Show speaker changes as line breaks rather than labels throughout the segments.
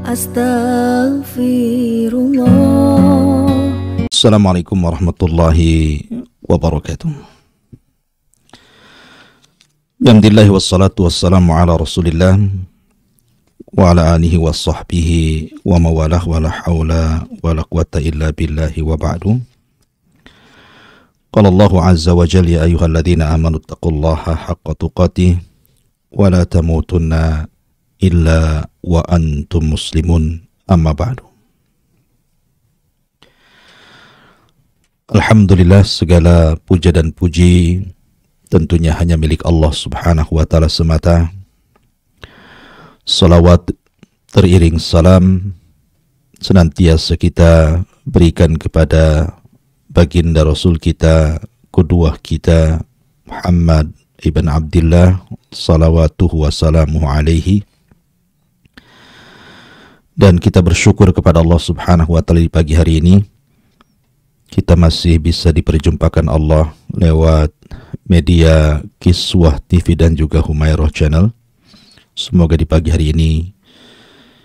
Astaghfirullah.
Assalamualaikum warahmatullahi wabarakatuh. Alhamdulillah wassalatu wassalamu ala Rasulillah wa ala alihi wa sahbihi wa mawalah wa la hawla wa la quwata illa billahi wa ba'du. Qala Allahu azza wa jalla ya ayyuhalladzina amanu taqullaha haqqa tuqatih wa la tamutunna illa wa antum muslimun, amma ba'du. Alhamdulillah, segala puja dan puji tentunya hanya milik Allah subhanahu wa ta'ala semata. Salawat teriring salam senantiasa kita berikan kepada baginda Rasul kita, qudwah kita, Muhammad ibn Abdillah salawatuhu wa salamuhu alaihi. Dan kita bersyukur kepada Allah subhanahu wa ta'ala di pagi hari ini kita masih bisa diperjumpakan Allah lewat media Kiswah TV dan juga Humairah Channel. Semoga di pagi hari ini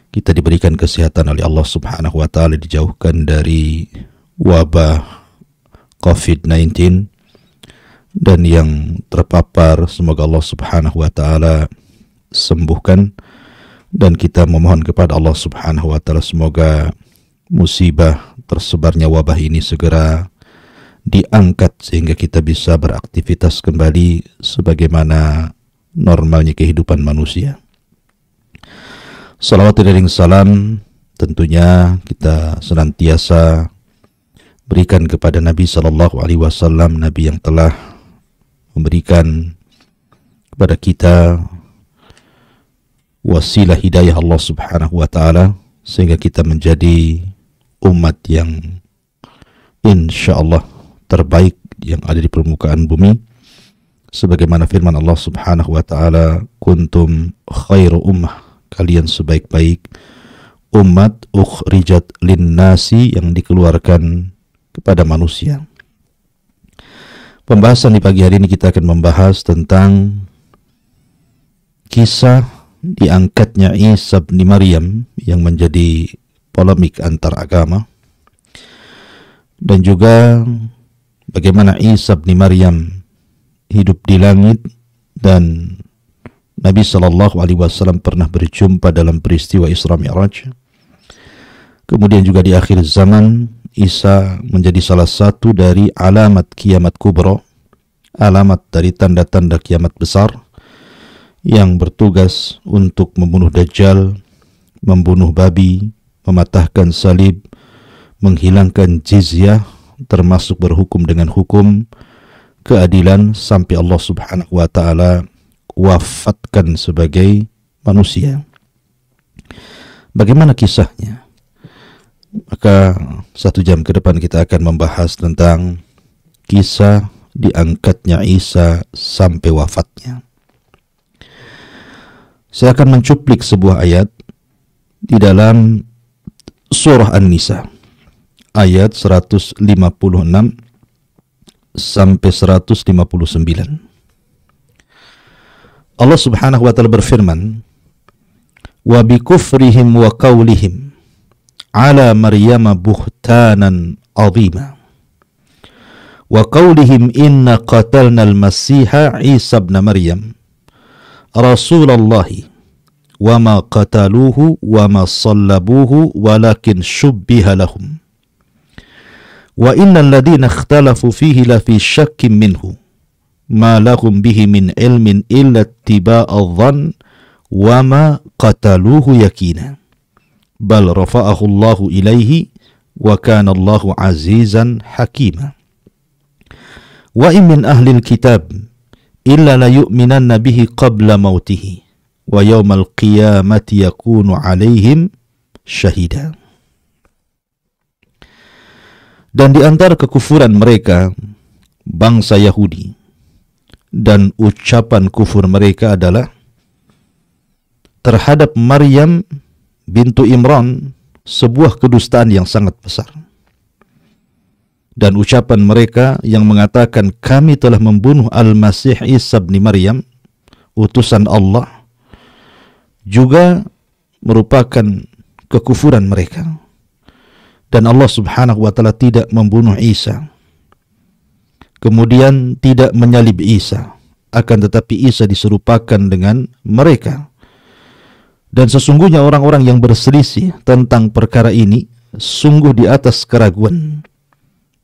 kita diberikan kesehatan oleh Allah subhanahu wa ta'ala, dijauhkan dari wabah COVID-19, dan yang terpapar semoga Allah subhanahu wa ta'ala sembuhkan. Dan kita memohon kepada Allah subhanahu wa ta'ala semoga musibah tersebarnya wabah ini segera diangkat sehingga kita bisa beraktivitas kembali sebagaimana normalnya kehidupan manusia. Salawat dan salam tentunya kita senantiasa berikan kepada Nabi sallallahu alaihi wasallam, Nabi yang telah memberikan kepada kita wasilah hidayah Allah subhanahu wa ta'ala sehingga kita menjadi umat yang insyaallah terbaik yang ada di permukaan bumi, sebagaimana firman Allah subhanahu wa ta'ala, kuntum khairu ummah, kalian sebaik-baik umat ukhrijat linnasi, yang dikeluarkan kepada manusia. Pembahasan di pagi hari ini kita akan membahas tentang kisah diangkatnya Isa bin Maryam yang menjadi polemik antar agama, dan juga bagaimana Isa bin Maryam hidup di langit dan Nabi sallallahu alaihi wasallam pernah berjumpa dalam peristiwa Isra Mi'raj. Kemudian juga di akhir zaman Isa menjadi salah satu dari alamat kiamat kubra, alamat dari tanda-tanda kiamat besar, yang bertugas untuk membunuh Dajjal, membunuh babi, mematahkan salib, menghilangkan jizyah, termasuk berhukum dengan hukum keadilan sampai Allah subhanahu wa ta'ala wafatkan sebagai manusia. Bagaimana kisahnya? Maka 1 jam ke depan kita akan membahas tentang kisah diangkatnya Isa sampai wafatnya. Saya akan mencuplik sebuah ayat di dalam surah An-Nisa, ayat 156 sampai 159. Allah subhanahu wa ta'ala berfirman, wa bikufrihim wa qawlihim ala Maryama buhtanan azima wa qawlihim inna qatalna al-masiha Isa ibn Maryam Rasulullahi wa ma qataluhu wa ma sallabuhu walakin syubbiha lahum wa innal ladhina ikhtalafu fihi la fi syakkin minhu ma lahum bihi min ilmin illa ittiba'adh dhann wa ma qataluhu yakina bal rafa'ahu Allahu ilaihi wa kana Allahu azizan hakima wa in min ahlil kitab illa la yu'minanna bihi qabla mautihi wa yawmal qiyamati yakunu alaihim syahida. Dan di antara kekufuran mereka bangsa Yahudi, dan ucapan kufur mereka adalah terhadap Maryam bintu Imran sebuah kedustaan yang sangat besar. Dan ucapan mereka yang mengatakan kami telah membunuh Al-Masih Isa bin Maryam, utusan Allah, juga merupakan kekufuran mereka. Dan Allah subhanahu wa ta'ala tidak membunuh Isa, kemudian tidak menyalib Isa, akan tetapi Isa diserupakan dengan mereka. Dan sesungguhnya orang-orang yang berselisih tentang perkara ini sungguh di atas keraguan.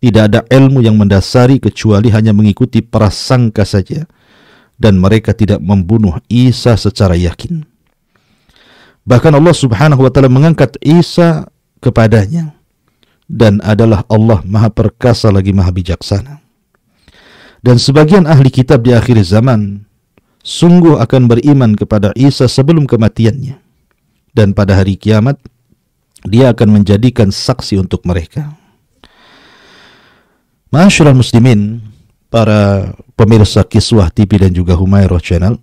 Tidak ada ilmu yang mendasari kecuali hanya mengikuti prasangka saja, dan mereka tidak membunuh Isa secara yakin. Bahkan Allah subhanahu wa ta'ala mengangkat Isa kepadanya, dan adalah Allah maha perkasa lagi maha bijaksana. Dan sebagian ahli kitab di akhir zaman sungguh akan beriman kepada Isa sebelum kematiannya, dan pada hari kiamat dia akan menjadikan saksi untuk mereka. Ma'asyiral muslimin, para pemirsa Kiswah TV dan juga Humairah Channel,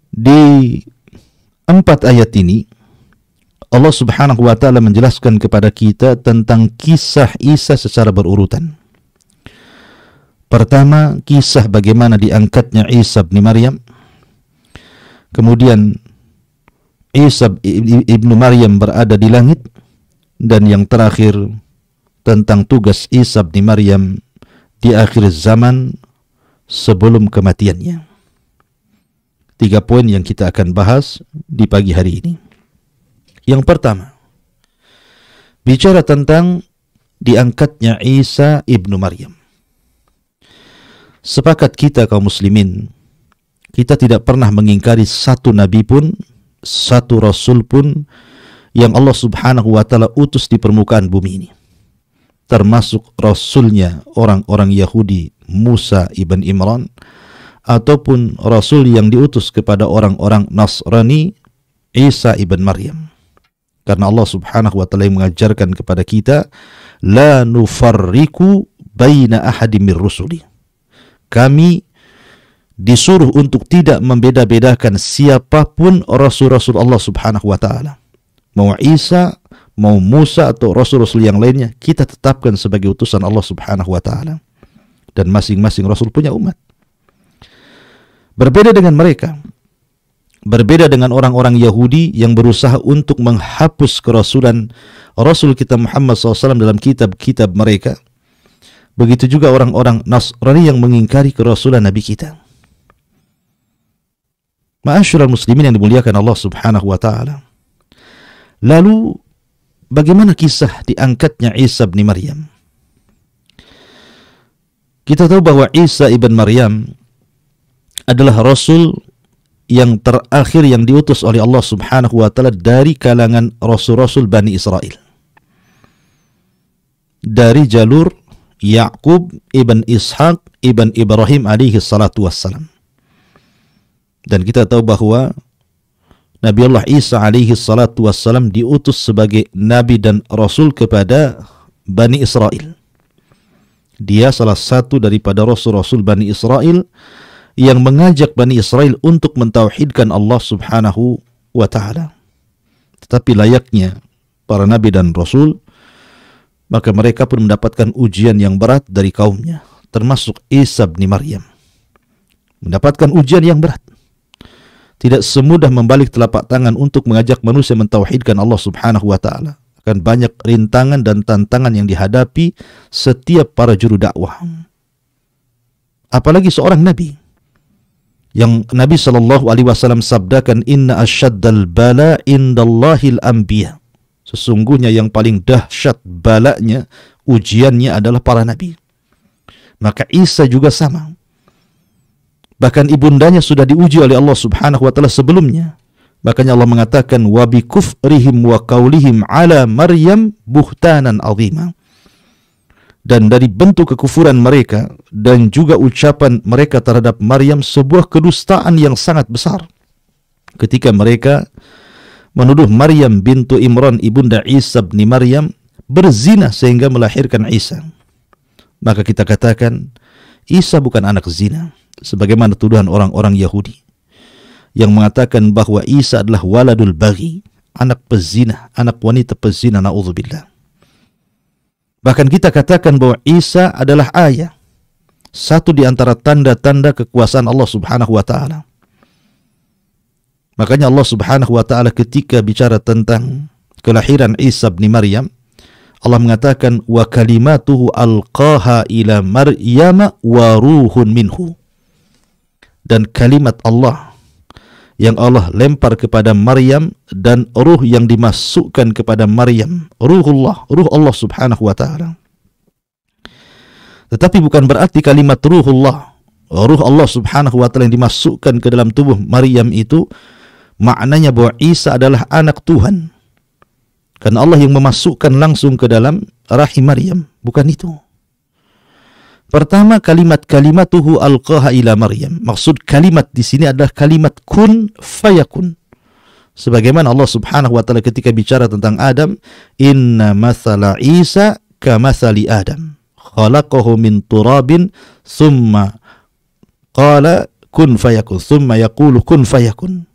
di 4 ayat ini Allah subhanahu wa ta'ala menjelaskan kepada kita tentang kisah Isa secara berurutan. Pertama, kisah bagaimana diangkatnya Isa bin Maryam. Kemudian Isa ibnu Maryam berada di langit. Dan yang terakhir tentang tugas Isa bin Maryam di akhir zaman sebelum kematiannya. 3 poin yang kita akan bahas di pagi hari ini. Yang pertama, bicara tentang diangkatnya Isa ibnu Maryam. Sepakat kita kaum muslimin, kita tidak pernah mengingkari satu nabi pun, satu rasul pun yang Allah subhanahu wa ta'ala utus di permukaan bumi ini, termasuk rasulnya orang-orang Yahudi Musa ibn Imran, ataupun rasul yang diutus kepada orang-orang Nasrani Isa ibn Maryam. Karena Allah subhanahu wa ta'ala mengajarkan kepada kita, la nufarriku baina ahadim mir rusuli. Kami disuruh untuk tidak membeda-bedakan siapapun rasul-rasul Allah subhanahu wa ta'ala. Mau Isa, mau Musa atau rasul-rasul yang lainnya, kita tetapkan sebagai utusan Allah subhanahu wa ta'ala. Dan masing-masing rasul punya umat. Berbeda dengan mereka, berbeda dengan orang-orang Yahudi yang berusaha untuk menghapus kerasulan Rasul kita Muhammad SAW dalam kitab-kitab mereka. Begitu juga orang-orang Nasrani yang mengingkari kerasulan Nabi kita. Ma'asyiral muslimin yang dimuliakan Allah subhanahu wa ta'ala. Lalu bagaimana kisah diangkatnya Isa bin Maryam? Kita tahu bahwa Isa ibn Maryam adalah Rasul yang terakhir yang diutus oleh Allah subhanahu wa ta'ala dari kalangan Rasul-Rasul Bani Israel. Dari jalur Ya'qub ibn Ishaq ibn Ibrahim alaihi salatu wassalam. Dan kita tahu bahwa Nabi Allah Isa alaihi salatu wassalam diutus sebagai Nabi dan Rasul kepada Bani Israel. Dia salah satu daripada Rasul-Rasul Bani Israel yang mengajak Bani Israel untuk mentauhidkan Allah subhanahu wa ta'ala. Tetapi layaknya para Nabi dan Rasul, maka mereka pun mendapatkan ujian yang berat dari kaumnya, termasuk Isa bin Maryam. Mendapatkan ujian yang berat. Tidak semudah membalik telapak tangan untuk mengajak manusia mentauhidkan Allah subhanahu wa ta'ala. Akan banyak rintangan dan tantangan yang dihadapi setiap para juru dakwah. Apalagi seorang Nabi. Yang Nabi SAW sabdakan, inna asyaddal bala indallahil anbiya. Sesungguhnya yang paling dahsyat balanya, ujiannya adalah para nabi. Maka Isa juga sama. Bahkan ibundanya sudah diuji oleh Allah subhanahu wa ta'ala sebelumnya. Makanya Allah mengatakan, wa bi kufrihim wa qaulihim ala Maryam buhtanan azima. Dan dari bentuk kekufuran mereka dan juga ucapan mereka terhadap Maryam, sebuah kedustaan yang sangat besar. Ketika mereka menuduh Maryam bintu Imran ibunda Isa bin Maryam berzina sehingga melahirkan Isa. Maka kita katakan Isa bukan anak zina, sebagaimana tuduhan orang-orang Yahudi yang mengatakan bahwa Isa adalah waladul baghi, anak pezina, anak wanita pezina, na'udzubillah. Bahkan kita katakan bahwa Isa adalah ayah, satu di antara tanda-tanda kekuasaan Allah subhanahu wa ta'ala. Makanya Allah Subhanahu wa taala ketika bicara tentang kelahiran Isa bin Maryam, Allah mengatakan wa kalimatuhu alqaha ila Maryam wa ruhun minhu. Dan kalimat Allah yang Allah lempar kepada Maryam dan ruh yang dimasukkan kepada Maryam, ruhullah, ruh Allah Subhanahu wa taala. Tetapi bukan berarti kalimat ruhullah, ruh Allah Subhanahu wa taala yang dimasukkan ke dalam tubuh Maryam itu maknanya bahwa Isa adalah anak Tuhan. Karena Allah yang memasukkan langsung ke dalam rahim Maryam, bukan itu. Pertama, kalimatuhu alqaha ila Maryam. Maksud kalimat di sini adalah kalimat kun fayakun. Sebagaimana Allah Subhanahu wa taala ketika bicara tentang Adam, inna mathala Isa kamathali Adam. Khalaqahu min turabin thumma qala kun fayakun. Thumma yaqulu kun fayakun.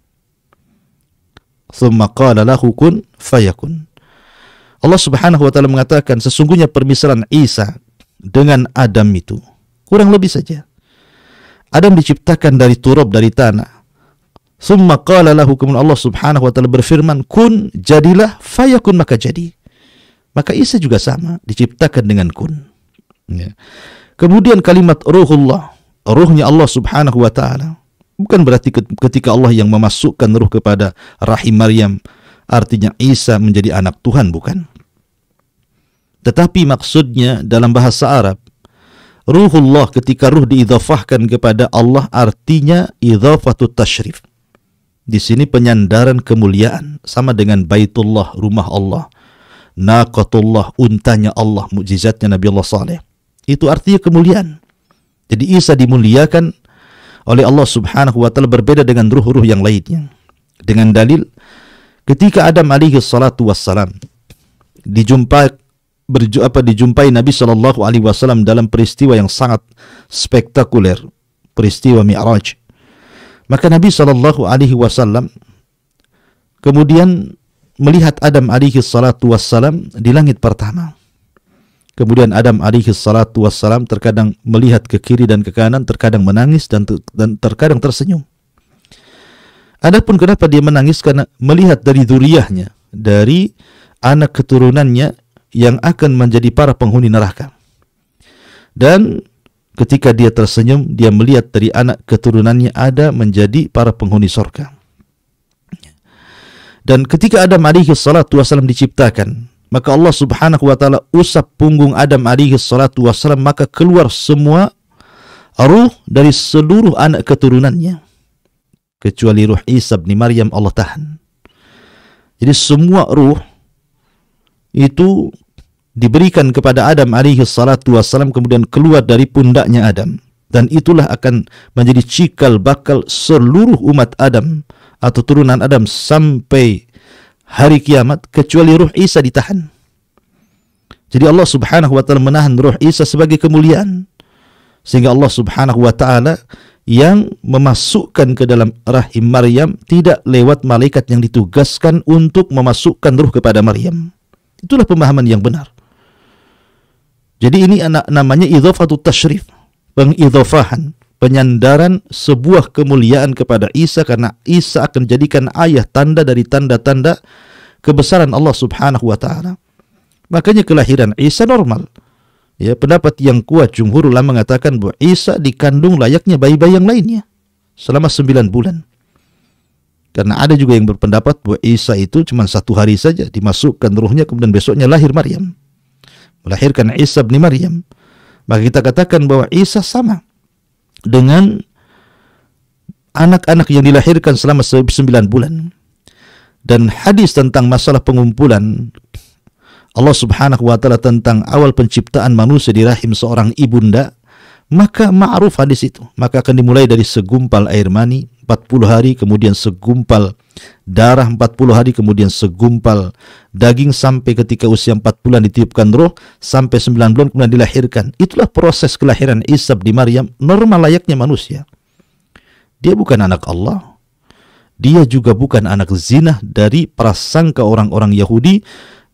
Thumma qala lahu kun fayakun. Allah Subhanahu wa taala mengatakan sesungguhnya permisalan Isa dengan Adam itu kurang lebih saja. Adam diciptakan dari turab, dari tanah. Summa qala lahu, kemudian Allah Subhanahu wa taala berfirman, kun, jadilah, fayakun, maka jadi. Maka Isa juga sama, diciptakan dengan kun. Ya. Kemudian kalimat ruhullah, ruhnya Allah Subhanahu wa taala, bukan berarti ketika Allah yang memasukkan ruh kepada rahim Maryam artinya Isa menjadi anak Tuhan, bukan. Tetapi maksudnya dalam bahasa Arab, ruhullah ketika ruh diidhafahkan kepada Allah artinya idhafatut tashrif. Di sini penyandaran kemuliaan, sama dengan Baitullah, rumah Allah, naqatullah, untanya Allah, mukjizatnya Nabi Allah Saleh. Itu artinya kemuliaan. Jadi Isa dimuliakan oleh Allah Subhanahu wa taala berbeda dengan ruh-ruh yang lainnya. Dengan dalil ketika Adam alaihi salatu wassalam dijumpai Nabi Shallallahu Alaihi Wasallam dalam peristiwa yang sangat spektakuler, peristiwa Mi'raj. Maka Nabi Shallallahu Alaihi Wasallam kemudian melihat Adam Alaihi Salatu Wasallam di langit pertama. Kemudian Adam Alaihi Salatu Wasallam terkadang melihat ke kiri dan ke kanan, terkadang menangis dan terkadang tersenyum. Adapun kenapa dia menangis, karena melihat dari dzurriyyahnya, dari anak keturunannya yang akan menjadi para penghuni neraka. Dan ketika dia tersenyum, dia melihat dari anak keturunannya ada menjadi para penghuni surga. Dan ketika Adam alaihi salatu wasallam diciptakan, maka Allah Subhanahu wa taala usap punggung Adam alaihi salatu wasallam, maka keluar semua ruh dari seluruh anak keturunannya, kecuali ruh Isa bin Maryam Allah tahan. Jadi semua ruh itu diberikan kepada Adam alaihi salatu wassalam, kemudian keluar dari pundaknya Adam, dan itulah akan menjadi cikal bakal seluruh umat Adam atau turunan Adam sampai hari kiamat, kecuali ruh Isa ditahan. Jadi Allah Subhanahu wa taala menahan ruh Isa sebagai kemuliaan, sehingga Allah Subhanahu wa taala yang memasukkan ke dalam rahim Maryam tidak lewat malaikat yang ditugaskan untuk memasukkan ruh kepada Maryam. Itulah pemahaman yang benar. Jadi ini namanya idhafatut tashrif, pengidhafahan, penyandaran sebuah kemuliaan kepada Isa, karena Isa akan jadikan ayah, tanda dari tanda-tanda kebesaran Allah Subhanahu wa taala. Makanya kelahiran Isa normal. Ya, pendapat yang kuat jumhur ulama mengatakan bahwa Isa dikandung layaknya bayi-bayi yang lainnya selama 9 bulan. Karena ada juga yang berpendapat bahwa Isa itu cuma 1 hari saja dimasukkan ruhnya, kemudian besoknya lahir Maryam, melahirkan Isa bin Maryam. Maka kita katakan bahwa Isa sama dengan anak-anak yang dilahirkan selama 9 bulan. Dan hadis tentang masalah pengumpulan Allah Subhanahu wa taala tentang awal penciptaan manusia di rahim seorang ibunda, maka ma'ruf hadis itu. Maka akan dimulai dari segumpal air mani 40 hari, kemudian segumpal darah 40 hari, kemudian segumpal daging, sampai ketika usia 4 bulan ditiupkan roh, sampai 9 bulan kemudian dilahirkan. Itulah proses kelahiran Isa bin Maryam, normal layaknya manusia. Dia bukan anak Allah, dia juga bukan anak zina dari prasangka orang-orang Yahudi.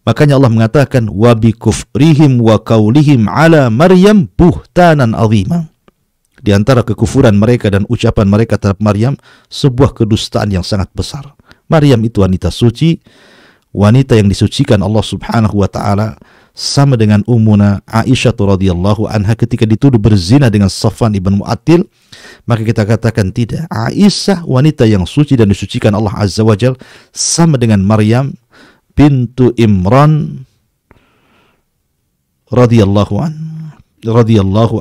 Makanya Allah mengatakan wa bi kufrihim wa qaulihim ala Maryam buhtanan azima. di antara kekufuran mereka dan ucapan mereka terhadap Maryam sebuah kedustaan yang sangat besar. Maryam itu wanita suci, wanita yang disucikan Allah Subhanahu wa taala, sama dengan Ummuna Aisyah radhiyallahu anha ketika dituduh berzina dengan Safwan ibn Mu'attil, maka kita katakan tidak. Aisyah wanita yang suci dan disucikan Allah Azza wa Jalla, sama dengan Maryam bintu Imran radhiyallahu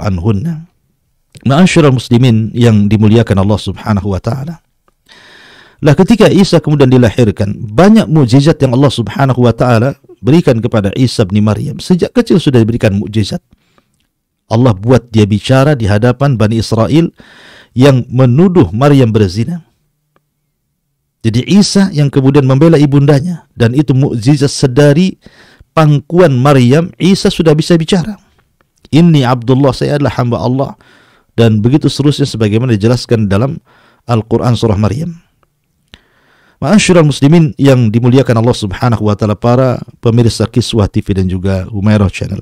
anhunna. Ma'asyiral muslimin yang dimuliakan Allah Subhanahu wa taala. Lah ketika Isa kemudian dilahirkan, banyak mukjizat yang Allah Subhanahu wa taala berikan kepada Isa bin Maryam. Sejak kecil sudah diberikan mukjizat. Allah buat dia bicara di hadapan Bani Israel yang menuduh Maryam berzina. Jadi Isa yang kemudian membela ibundanya, dan itu mukjizat sedari pangkuan Maryam. Isa sudah bisa bicara. Inni Abdullah, saya adalah hamba Allah, dan begitu seterusnya sebagaimana dijelaskan dalam Al-Quran surah Maryam. Ma'asyiral muslimin yang dimuliakan Allah Subhanahu wa taala, para pemirsa Kiswah TV dan juga Humairah Channel.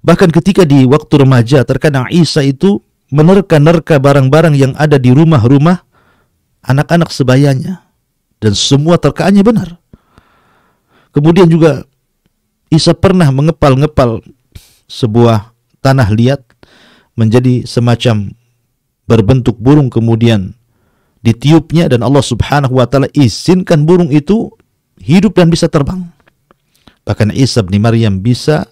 Bahkan ketika di waktu remaja, terkadang Isa itu menerka-nerka barang-barang yang ada di rumah-rumah anak-anak sebayanya, dan semua terkaannya benar. Kemudian juga Isa pernah mengepal-ngepal sebuah tanah liat menjadi semacam berbentuk burung, kemudian ditiupnya, dan Allah Subhanahu wa taala izinkan burung itu hidup dan bisa terbang. Bahkan Isa bin Maryam bisa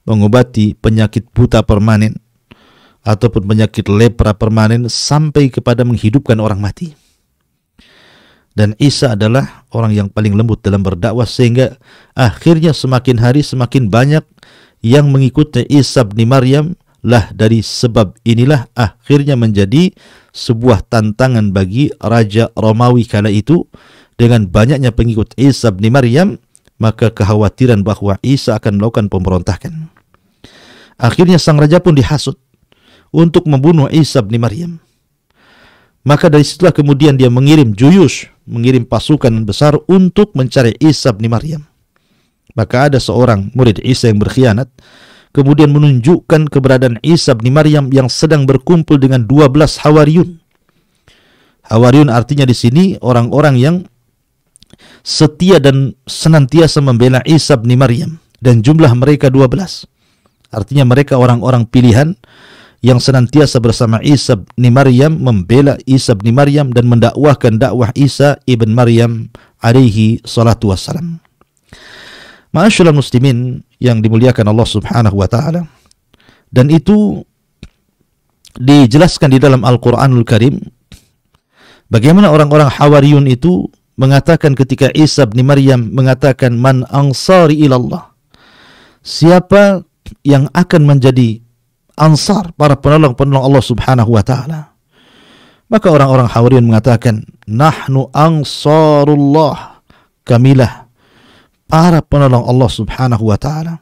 mengobati penyakit buta permanen ataupun penyakit lepra permanen sampai kepada menghidupkan orang mati. Dan Isa adalah orang yang paling lembut dalam berdakwah, sehingga akhirnya semakin hari semakin banyak yang mengikuti Isa bin Maryam. Lah dari sebab inilah akhirnya menjadi sebuah tantangan bagi Raja Romawi kala itu. Dengan banyaknya pengikut Isa bin Maryam, maka kekhawatiran bahwa Isa akan melakukan pemberontakan. Akhirnya sang raja pun dihasut untuk membunuh Isa bin Maryam. Maka dari situlah kemudian dia mengirim juyush, mengirim pasukan besar untuk mencari Isa bin Maryam. Maka ada seorang murid Isa yang berkhianat, kemudian menunjukkan keberadaan Isa bin Maryam yang sedang berkumpul dengan 12 Hawariyun. Hawariyun artinya di sini orang-orang yang setia dan senantiasa membela Isa bin Maryam, dan jumlah mereka 12. Artinya mereka orang-orang pilihan yang senantiasa bersama Isa bin Maryam, membela Isa bin Maryam dan mendakwahkan dakwah Isa ibn Maryam alaihi salatu wassalam. Ma'asyiral muslimin yang dimuliakan Allah Subhanahu wa taala, dan itu dijelaskan di dalam Al-Qur'anul Karim bagaimana orang-orang Hawariyun itu mengatakan ketika Isa bin Maryam mengatakan man ansari ilallah, siapa yang akan menjadi ansar, para penolong-penolong Allah Subhanahu wa taala. Maka orang-orang Hawariyun mengatakan nahnu ansarullah, kamilah para penolong Allah Subhanahu wa taala.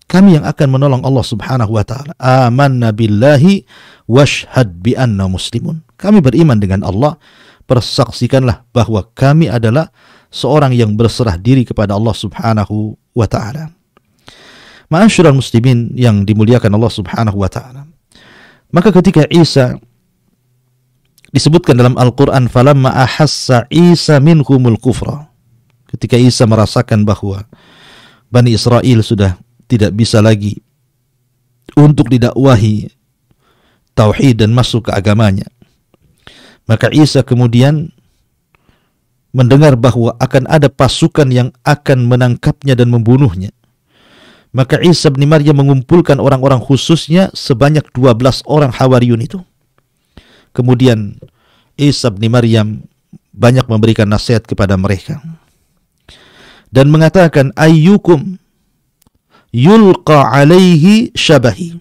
Kami yang akan menolong Allah Subhanahu wa taala. Amanna billahi washhad bi anna muslimun. Kami beriman dengan Allah, persaksikanlah bahwa kami adalah seorang yang berserah diri kepada Allah Subhanahu wa taala. Ma'asyiral muslimin yang dimuliakan Allah Subhanahu wa taala. Maka ketika Isa disebutkan dalam Al-Qur'an, falamma ahassa Isa minhumul kufra, ketika Isa merasakan bahwa Bani Israel sudah tidak bisa lagi untuk didakwahi tauhid dan masuk ke agamanya, maka Isa kemudian mendengar bahwa akan ada pasukan yang akan menangkapnya dan membunuhnya. Maka Isa bin Maryam mengumpulkan orang-orang khususnya sebanyak 12 orang Hawariyun itu. Kemudian Isa bin Maryam banyak memberikan nasihat kepada mereka dan mengatakan ayyukum yulqa alaihi syabahi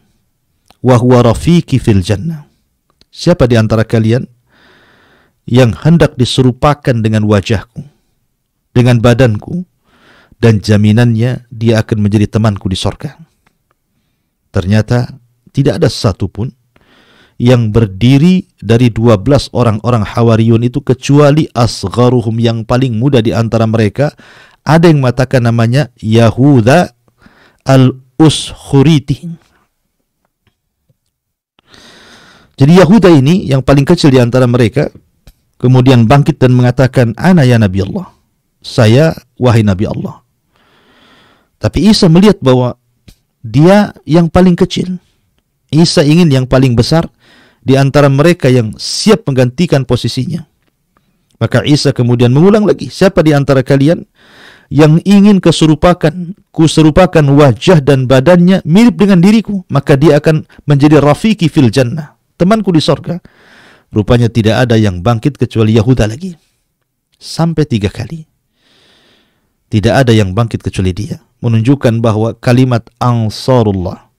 wa huwa rafiqi fil jannah. Siapa di antara kalian yang hendak diserupakan dengan wajahku, dengan badanku, dan jaminannya dia akan menjadi temanku di surga. Ternyata tidak ada satupun yang berdiri dari 12 orang-orang Hawariyun itu kecuali asgharuhum, yang paling muda di antara mereka. Ada yang mengatakan namanya Yahuda al-Uskhuriti. Jadi Yahuda ini yang paling kecil di antara mereka kemudian bangkit dan mengatakan, "Ana ya Nabi Allah." Saya wahai Nabi Allah. Tapi Isa melihat bahwa dia yang paling kecil. Isa ingin yang paling besar di antara mereka yang siap menggantikan posisinya. Maka Isa kemudian mengulang lagi, siapa di antara kalian yang ingin kuserupakan wajah dan badannya mirip dengan diriku, maka dia akan menjadi rafiki fil jannah, temanku di sorga. Rupanya tidak ada yang bangkit kecuali Yahuda lagi. Sampai 3 kali. Tidak ada yang bangkit kecuali dia. Menunjukkan bahwa kalimat Ansarullah,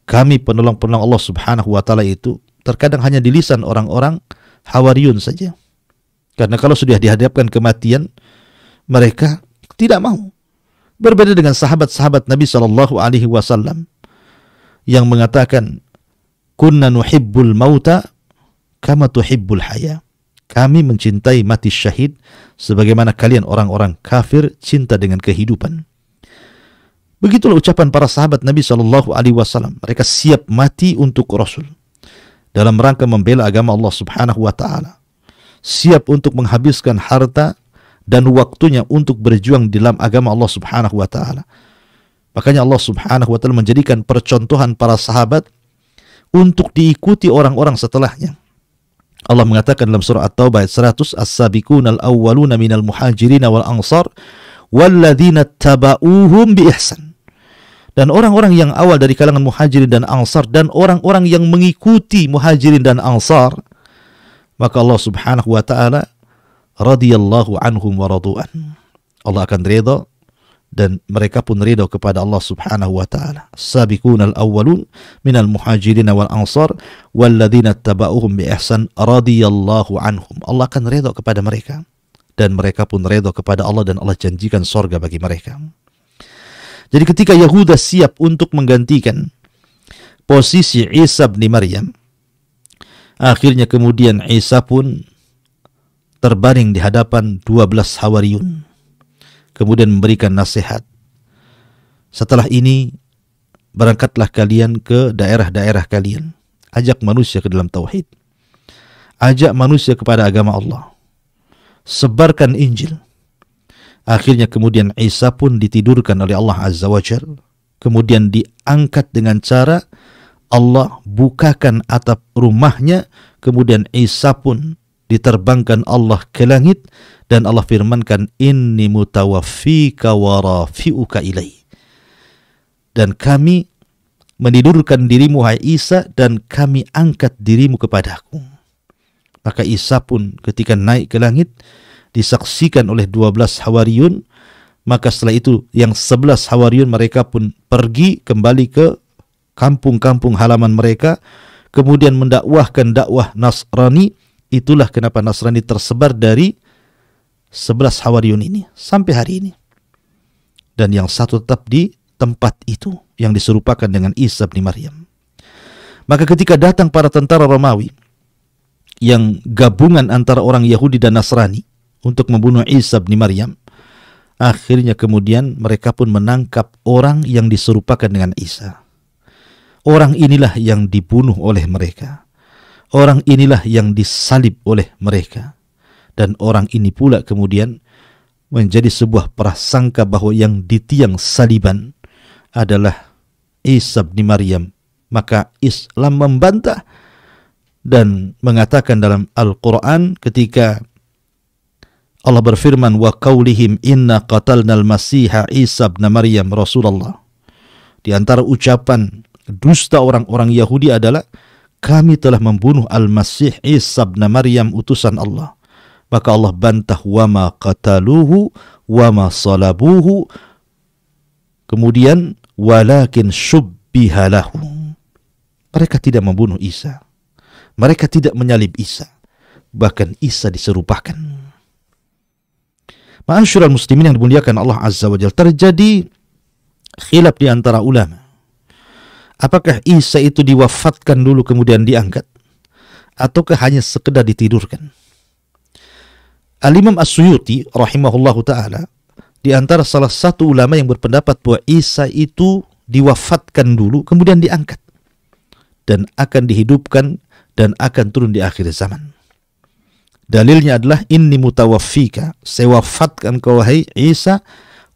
kami penolong-penolong Allah subhanahu wa ta'ala itu terkadang hanya di lisan orang-orang Hawariyun saja. Karena kalau sudah dihadapkan kematian, mereka tidak mau. Berbeda dengan sahabat-sahabat Nabi SAW yang mengatakan, "Kunna nuhibbul mauta kama tuhibbul haya." Kami mencintai mati syahid sebagaimana kalian orang-orang kafir cinta dengan kehidupan. Begitulah ucapan para sahabat Nabi SAW. Mereka siap mati untuk Rasul dalam rangka membela agama Allah Subhanahu wa ta'ala. Siap untuk menghabiskan harta dan waktunya untuk berjuang dalam agama Allah Subhanahu wa ta'ala. Makanya Allah Subhanahu wa ta'ala menjadikan percontohan para sahabat untuk diikuti orang-orang setelahnya. Allah mengatakan dalam surah At-Taubah ayat 100, "As-sabiqunal awwaluna minal muhajirin wal ansar walladzina tabauhum bi ihsan." Dan orang-orang yang awal dari kalangan muhajirin dan ansar dan orang-orang yang mengikuti muhajirin dan ansar, maka Allah Subhanahu wa ta'ala radhiyallahu anhum wa radu'an. Allah akan ridha dan mereka pun ridha kepada Allah Subhanahu wa ta'ala. Sabiqunal awwalun minal muhajirin wal ansar walladzina tabauhum bi ihsan radhiyallahu anhum. Allah akan ridha kepada mereka dan mereka pun ridha kepada Allah dan Allah janjikan surga bagi mereka. Jadi ketika Yahuda siap untuk menggantikan posisi Isa bin Maryam, akhirnya kemudian Isa pun terbaring di hadapan 12 Hawariyun. Kemudian memberikan nasihat. Setelah ini, berangkatlah kalian ke daerah-daerah kalian. Ajak manusia ke dalam tauhid. Ajak manusia kepada agama Allah. Sebarkan Injil. Akhirnya kemudian Isa pun ditidurkan oleh Allah Azza wa Jalla. Kemudian diangkat dengan cara Allah bukakan atap rumahnya. Kemudian Isa pun diterbangkan Allah ke langit. Dan Allah firmankan, "Inni mutawaffika wa rafi'uka ilai." Dan kami menidurkan dirimu hai Isa dan kami angkat dirimu kepadaku. Maka Isa pun ketika naik ke langit disaksikan oleh 12 Hawariyun. Maka setelah itu yang 11 Hawariyun mereka pun pergi kembali ke kampung-kampung halaman mereka. Kemudian mendakwahkan dakwah Nasrani. Itulah kenapa Nasrani tersebar dari 11 Hawariyun ini sampai hari ini. Dan yang satu tetap di tempat itu yang diserupakan dengan Isa bin Maryam. Maka ketika datang para tentara Romawi yang gabungan antara orang Yahudi dan Nasrani untuk membunuh Isa bin Maryam, akhirnya kemudian mereka pun menangkap orang yang diserupakan dengan Isa. Orang inilah yang dibunuh oleh mereka. Orang inilah yang disalib oleh mereka. Dan orang ini pula kemudian menjadi sebuah prasangka bahwa yang ditiang saliban adalah Isa bin Maryam. Maka Islam membantah dan mengatakan dalam Al-Quran ketika Allah berfirman, "Wa qaulihim inna qatalnal masiha Isa bin Maryam Rasulullah." Di antara ucapan dusta orang-orang Yahudi adalah, kami telah membunuh Al-Masih Isa bin Maryam utusan Allah. Maka Allah bantah, "Wa ma qataluhu wa ma salabuhu." Kemudian, "Walakin syubbiha lahu." Mereka tidak membunuh Isa. Mereka tidak menyalib Isa. Bahkan Isa diserupakan. Ma'asyiral muslimin yang dimuliakan Allah Azza wa Jalla, terjadi khilaf di antara ulama. Apakah Isa itu diwafatkan dulu kemudian diangkat? Ataukah hanya sekedar ditidurkan? Al-Imam As-Suyuti rahimahullahu ta'ala di antara salah satu ulama yang berpendapat bahwa Isa itu diwafatkan dulu kemudian diangkat dan akan dihidupkan dan akan turun di akhir zaman. Dalilnya adalah inni mutawaffika, saya wafatkan kau wahai Isa,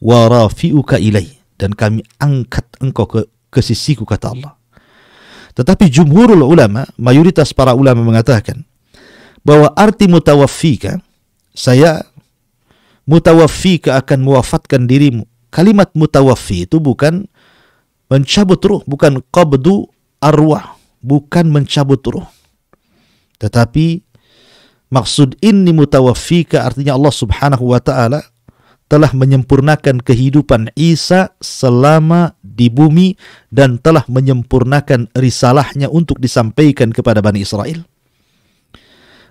wa rafi'uka ilai, dan kami angkat engkau ke sisiku, kata Allah. Tetapi jumhurul ulama, mayoritas para ulama mengatakan bahwa arti mutawaffika, saya mutawaffika akan mewafatkan dirimu. Kalimat mutawaffi itu bukan mencabut ruh, bukan qabdu arwah, bukan mencabut ruh. Tetapi maksud inni mutawaffika artinya Allah Subhanahu wa taala telah menyempurnakan kehidupan Isa selama di bumi dan telah menyempurnakan risalahnya untuk disampaikan kepada Bani Israel.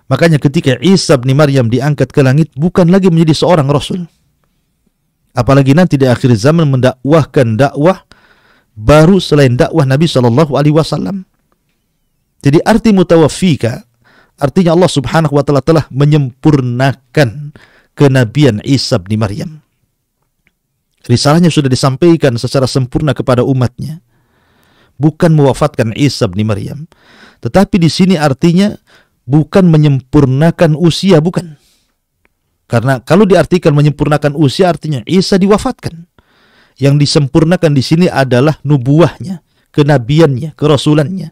Makanya ketika Isa bin Maryam diangkat ke langit, bukan lagi menjadi seorang rasul. Apalagi nanti di akhir zaman mendakwahkan dakwah baru selain dakwah Nabi SAW. Jadi arti mutawaffika artinya Allah Subhanahu wa taala telah menyempurnakan kenabian Isa bin Maryam. Risalahnya sudah disampaikan secara sempurna kepada umatnya. Bukan mewafatkan Isa bin Maryam. Tetapi di sini artinya bukan menyempurnakan usia, bukan. Karena kalau diartikan menyempurnakan usia artinya Isa diwafatkan. Yang disempurnakan di sini adalah nubuahnya, kenabiannya, kerasulannya.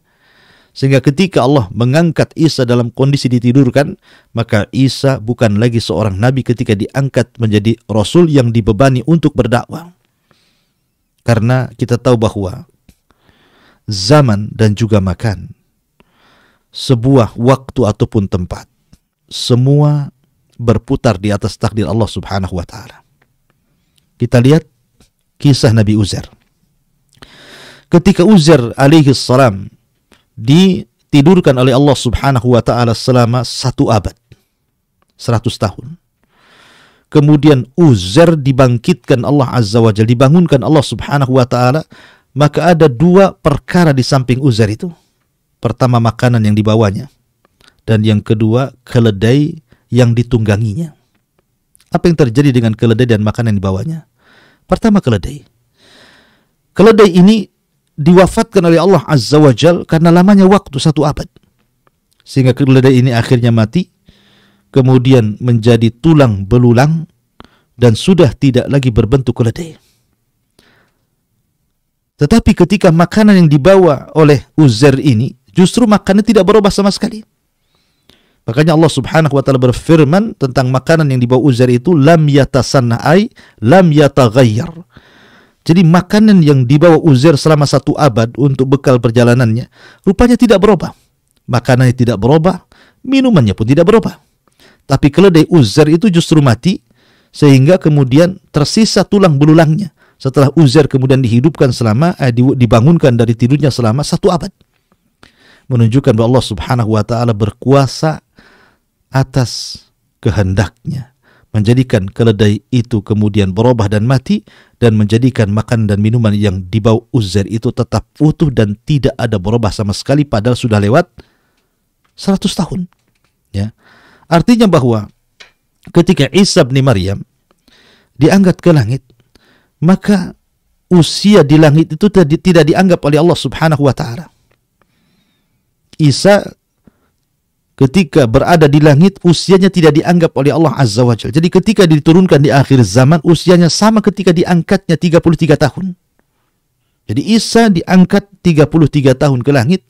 Sehingga ketika Allah mengangkat Isa dalam kondisi ditidurkan, maka Isa bukan lagi seorang nabi ketika diangkat menjadi rasul yang dibebani untuk berdakwah. Karena kita tahu bahwa zaman dan juga makan, sebuah waktu ataupun tempat, semua berputar di atas takdir Allah Subhanahu wa taala. Kita lihat kisah Nabi Uzair. Ketika Uzair alaihi salam ditidurkan oleh Allah Subhanahu wa taala selama 1 abad, 100 tahun. Kemudian Uzair dibangkitkan Allah Azza wa Jalla, dibangunkan Allah Subhanahu wa taala, maka ada 2 perkara di samping Uzair itu. Pertama, makanan yang dibawanya, dan yang kedua, keledai yang ditungganginya. Apa yang terjadi dengan keledai dan makanan yang dibawanya? Pertama, keledai. Keledai ini diwafatkan oleh Allah Azza wa Jal karena lamanya waktu 1 abad. Sehingga keledai ini akhirnya mati, kemudian menjadi tulang belulang, dan sudah tidak lagi berbentuk keledai. Tetapi ketika makanan yang dibawa oleh Uzair ini, justru makannya tidak berubah sama sekali. Makanya Allah Subhanahu wa taala berfirman tentang makanan yang dibawa Uzair itu, lam yatasanna ay lam yataghayyar. Jadi makanan yang dibawa Uzair selama 1 abad untuk bekal perjalanannya rupanya tidak berubah. Makanannya tidak berubah, minumannya pun tidak berubah. Tapi keledai Uzair itu justru mati, sehingga kemudian tersisa tulang belulangnya. Setelah Uzair kemudian dihidupkan dibangunkan dari tidurnya selama 1 abad. Menunjukkan bahwa Allah Subhanahu wa taala berkuasa atas kehendaknya, menjadikan keledai itu kemudian berubah dan mati, dan menjadikan makan dan minuman yang dibawa Uzair itu tetap utuh dan tidak ada berubah sama sekali, padahal sudah lewat 100 tahun. Ya. Artinya bahwa ketika Isa bin Maryam diangkat ke langit, maka usia di langit itu tidak dianggap oleh Allah Subhanahu wa taala. Isa ketika berada di langit, usianya tidak dianggap oleh Allah Azza wa Jalla. Jadi ketika diturunkan di akhir zaman, usianya sama ketika diangkatnya 33 tahun. Jadi Isa diangkat 33 tahun ke langit,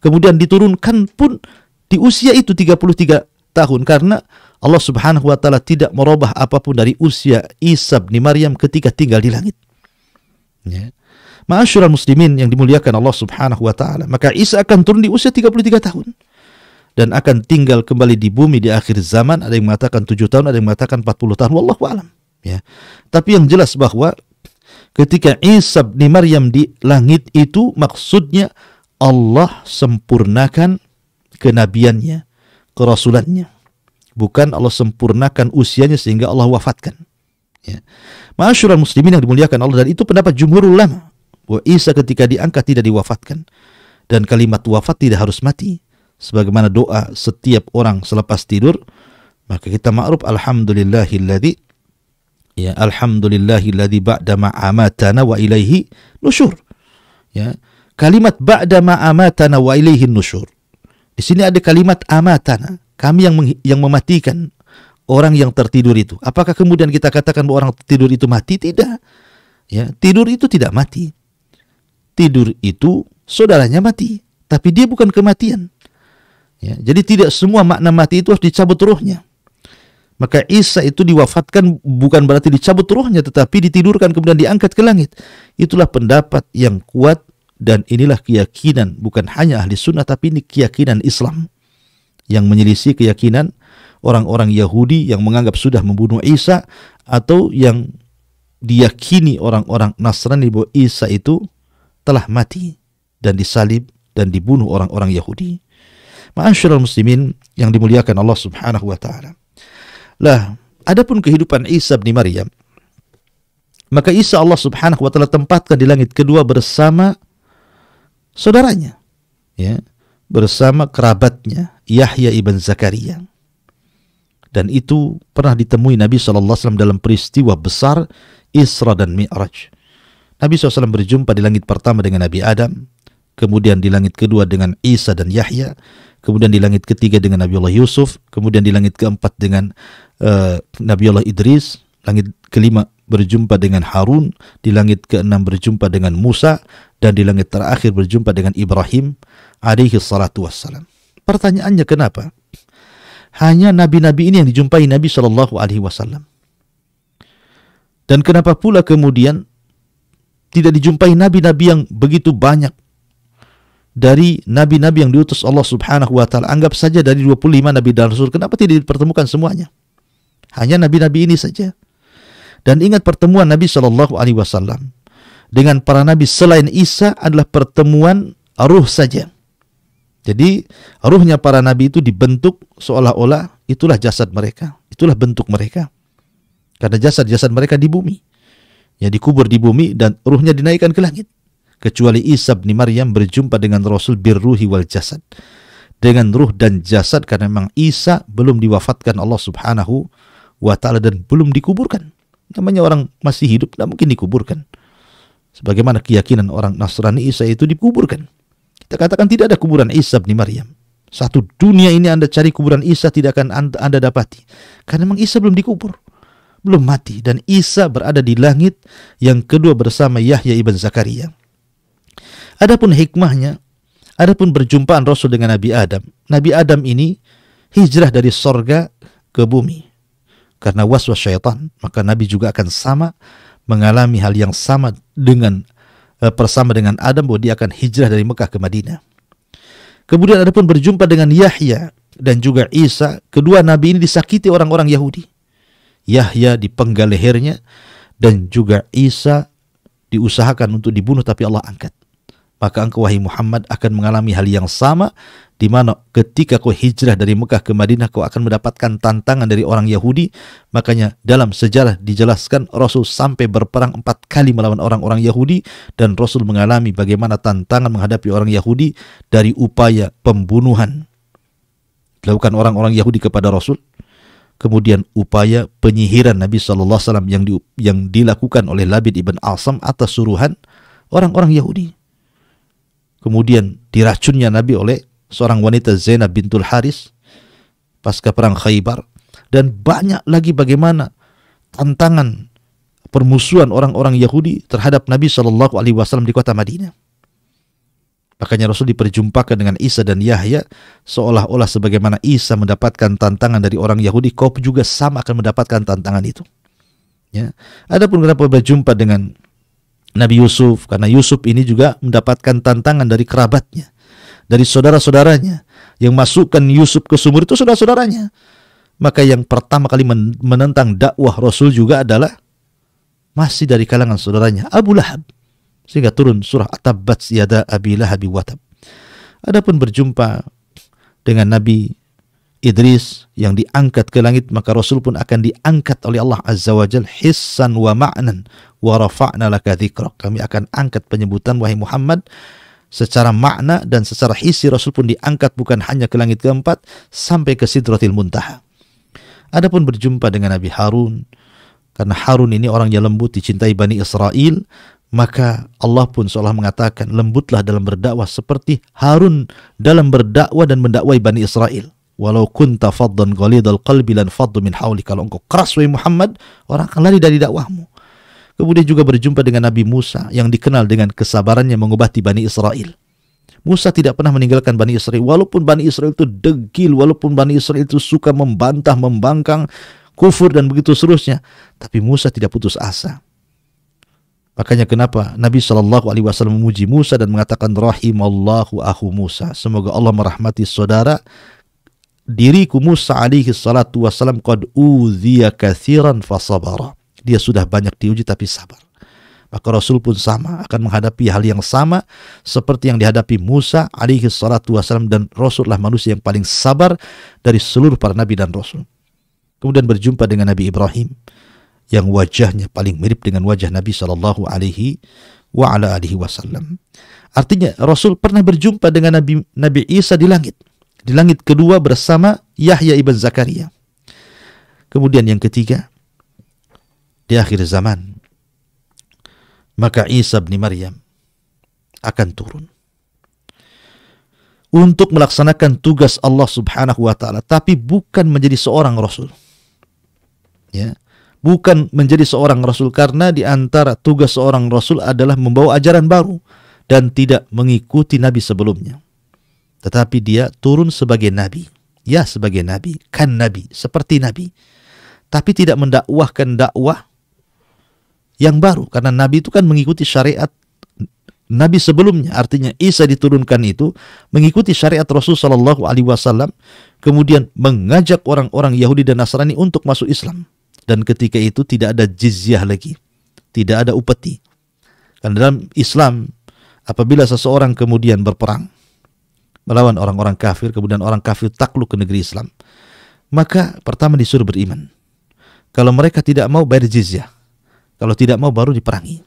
kemudian diturunkan pun di usia itu 33 tahun, karena Allah Subhanahu wa taala tidak merubah apapun dari usia Isa bin Maryam ketika tinggal di langit. Ya. Ma'asyiral muslimin yang dimuliakan Allah Subhanahu wa taala, maka Isa akan turun di usia 33 tahun dan akan tinggal kembali di bumi di akhir zaman. Ada yang mengatakan 7 tahun, ada yang mengatakan 40 tahun, wallahu alam. Ya. Tapi yang jelas bahwa ketika Isa bin Maryam di langit itu maksudnya Allah sempurnakan kenabiannya, kerasulannya. Bukan Allah sempurnakan usianya sehingga Allah wafatkan. Ya. Ma'asyiral muslimin yang dimuliakan Allah, dan itu pendapat jumhur ulama, bahwa Isa ketika diangkat tidak diwafatkan, dan kalimat wafat tidak harus mati. Sebagaimana doa setiap orang selepas tidur, maka kita ma'ruf alhamdulillahilladzi, ya, alhamdulillahilladzi ba'da ma amatana wa ilaihi nusyur. Ya, kalimat ba'da ma amatana wa ilaihi nusyur Di sini ada kalimat amatana, kami yang mematikan orang yang tertidur itu. Apakah kemudian kita katakan bahwa orang tidur itu mati? Tidak. Ya, tidur itu tidak mati. Tidur itu saudaranya mati, tapi dia bukan kematian. Ya, jadi tidak semua makna mati itu harus dicabut ruhnya. Maka Isa itu diwafatkan bukan berarti dicabut ruhnya, tetapi ditidurkan kemudian diangkat ke langit. Itulah pendapat yang kuat. Dan inilah keyakinan bukan hanya ahli sunnah, tapi ini keyakinan Islam yang menyelisih keyakinan orang-orang Yahudi yang menganggap sudah membunuh Isa, atau yang diyakini orang-orang Nasrani bahwa Isa itu telah mati dan disalib dan dibunuh orang-orang Yahudi. Ma'asyiral muslimin yang dimuliakan Allah Subhanahu wa taala. Lah, adapun kehidupan Isa bin Maryam, maka Isa Allah Subhanahu wa taala tempatkan di langit kedua bersama saudaranya, ya, bersama kerabatnya Yahya ibn Zakaria. Dan itu pernah ditemui Nabi SAW dalam peristiwa besar Isra dan Mi'raj. Nabi SAW berjumpa di langit pertama dengan Nabi Adam, kemudian di langit kedua dengan Isa dan Yahya, kemudian di langit ketiga dengan Nabi Allah Yusuf, kemudian di langit keempat dengan Nabi Allah Idris, langit kelima berjumpa dengan Harun, di langit keenam berjumpa dengan Musa, dan di langit terakhir berjumpa dengan Ibrahim alaihi salatu wassalam. Pertanyaannya, kenapa hanya nabi-nabi ini yang dijumpai Nabi Shallallahu alaihi wasallam? Dan kenapa pula kemudian tidak dijumpai nabi-nabi yang begitu banyak dari nabi-nabi yang diutus Allah Subhanahu wa taala? Anggap saja dari 25 nabi dan rasul, kenapa tidak dipertemukan semuanya? Hanya nabi-nabi ini saja. Dan ingat, pertemuan Nabi Shallallahu alaihi wasallam dengan para nabi selain Isa adalah pertemuan ruh saja. Jadi ruhnya para nabi itu dibentuk seolah-olah itulah jasad mereka, itulah bentuk mereka. Karena jasad-jasad mereka di bumi, ya, dikubur di bumi, dan ruhnya dinaikkan ke langit. Kecuali Isa bin Maryam berjumpa dengan Rasul birruhi wal jasad, dengan ruh dan jasad, karena memang Isa belum diwafatkan Allah Subhanahu wa taala dan belum dikuburkan. Namanya orang masih hidup, tidak mungkin dikuburkan. Sebagaimana keyakinan orang Nasrani, Isa itu dikuburkan. Kita katakan tidak ada kuburan Isa bin Maryam. Satu dunia ini Anda cari kuburan Isa tidak akan Anda dapati. Karena memang Isa belum dikubur, belum mati. Dan Isa berada di langit yang kedua bersama Yahya ibn Zakaria. Adapun hikmahnya, adapun berjumpaan Rasul dengan Nabi Adam. Nabi Adam ini hijrah dari sorga ke bumi karena waswas syaitan, maka Nabi juga akan sama mengalami hal yang sama dengan bersama dengan Adam, bahwa dia akan hijrah dari Mekah ke Madinah. Kemudian adapun berjumpa dengan Yahya dan juga Isa, kedua nabi ini disakiti orang-orang Yahudi. Yahya dipenggal lehernya, dan juga Isa diusahakan untuk dibunuh tapi Allah angkat. Maka engkau wahai Muhammad akan mengalami hal yang sama, di mana ketika kau hijrah dari Mekah ke Madinah kau akan mendapatkan tantangan dari orang Yahudi. Makanya dalam sejarah dijelaskan Rasul sampai berperang 4 kali melawan orang-orang Yahudi, dan Rasul mengalami bagaimana tantangan menghadapi orang Yahudi, dari upaya pembunuhan dilakukan orang-orang Yahudi kepada Rasul, kemudian upaya penyihiran Nabi SAW yang dilakukan oleh Labid ibn Asam atas suruhan orang-orang Yahudi. Kemudian diracunnya Nabi oleh seorang wanita Zainab bintul Haris pasca perang Khaybar, dan banyak lagi bagaimana tantangan permusuhan orang-orang Yahudi terhadap Nabi SAW di kota Madinah. Makanya Rasul diperjumpakan dengan Isa dan Yahya, seolah-olah sebagaimana Isa mendapatkan tantangan dari orang Yahudi, kau juga sama akan mendapatkan tantangan itu. Ya. Adapun kenapa berjumpa dengan Nabi Yusuf, karena Yusuf ini juga mendapatkan tantangan dari kerabatnya, dari saudara-saudaranya. Yang masukkan Yusuf ke sumur itu saudara-saudaranya. Maka yang pertama kali menentang dakwah Rasul juga adalah masih dari kalangan saudaranya, Abu Lahab. Sehingga turun surah At-Tabbat yada Abi Lahab wa tab. Adapun berjumpa dengan Nabi Idris yang diangkat ke langit, maka Rasul pun akan diangkat oleh Allah Azza wa Jal hissan wa ma'nan wa rafa'na laka dzikrak. Kami akan angkat penyebutan wahai Muhammad secara makna dan secara hissi. Rasul pun diangkat bukan hanya ke langit keempat, sampai ke Sidratil Muntaha. Adapun berjumpa dengan Nabi Harun, karena Harun ini orang yang lembut, dicintai Bani Israel, Maka Allah pun seolah mengatakan, lembutlah dalam berdakwah seperti Harun dalam berdakwah dan mendakwai Bani Israel. Walau kunta faddan ghalidhal qalbi lan faddu min hawli. Kalau engkau keras wahai Muhammad, orang akan lari dari dakwahmu. Kemudian juga berjumpa dengan Nabi Musa yang dikenal dengan kesabarannya mengobati Bani Israel. Musa tidak pernah meninggalkan Bani Israel, walaupun Bani Israel itu degil, walaupun Bani Israel itu suka membantah, membangkang, kufur dan begitu seterusnya, tapi Musa tidak putus asa. Makanya kenapa Nabi SAW memuji Musa dan mengatakan rahimallahu akhu Musa, semoga Allah merahmati saudara diriku Musa alaihi salatu wassalam, qad udhiya katsiran fasabara. Dia sudah banyak diuji tapi sabar. Maka Rasul pun sama akan menghadapi hal yang sama seperti yang dihadapi Musa alaihi salatu wassalam, dan Rasulullah manusia yang paling sabar dari seluruh para nabi dan rasul. Kemudian berjumpa dengan Nabi Ibrahim yang wajahnya paling mirip dengan wajah Nabi sallallahu alaihi wasallam. Artinya Rasul pernah berjumpa dengan Nabi Isa di langit kedua bersama Yahya ibn Zakaria. Kemudian yang ketiga, di akhir zaman maka Isa bin Maryam akan turun untuk melaksanakan tugas Allah Subhanahu wa taala, tapi bukan menjadi seorang rasul. Ya, bukan menjadi seorang rasul, karena di antara tugas seorang rasul adalah membawa ajaran baru dan tidak mengikuti nabi sebelumnya. Tetapi dia turun sebagai nabi. Ya, sebagai nabi, kan nabi, seperti nabi. Tapi tidak mendakwahkan dakwah yang baru, karena nabi itu kan mengikuti syariat nabi sebelumnya. Artinya Isa diturunkan itu mengikuti syariat Rasul sallallahu alaihi wasallam, kemudian mengajak orang-orang Yahudi dan Nasrani untuk masuk Islam. Dan ketika itu tidak ada jizyah lagi, tidak ada upeti. Karena dalam Islam, apabila seseorang kemudian berperang melawan orang-orang kafir, kemudian orang kafir takluk ke negeri Islam, maka pertama disuruh beriman. Kalau mereka tidak mau, bayar jizyah. Kalau tidak mau, baru diperangi.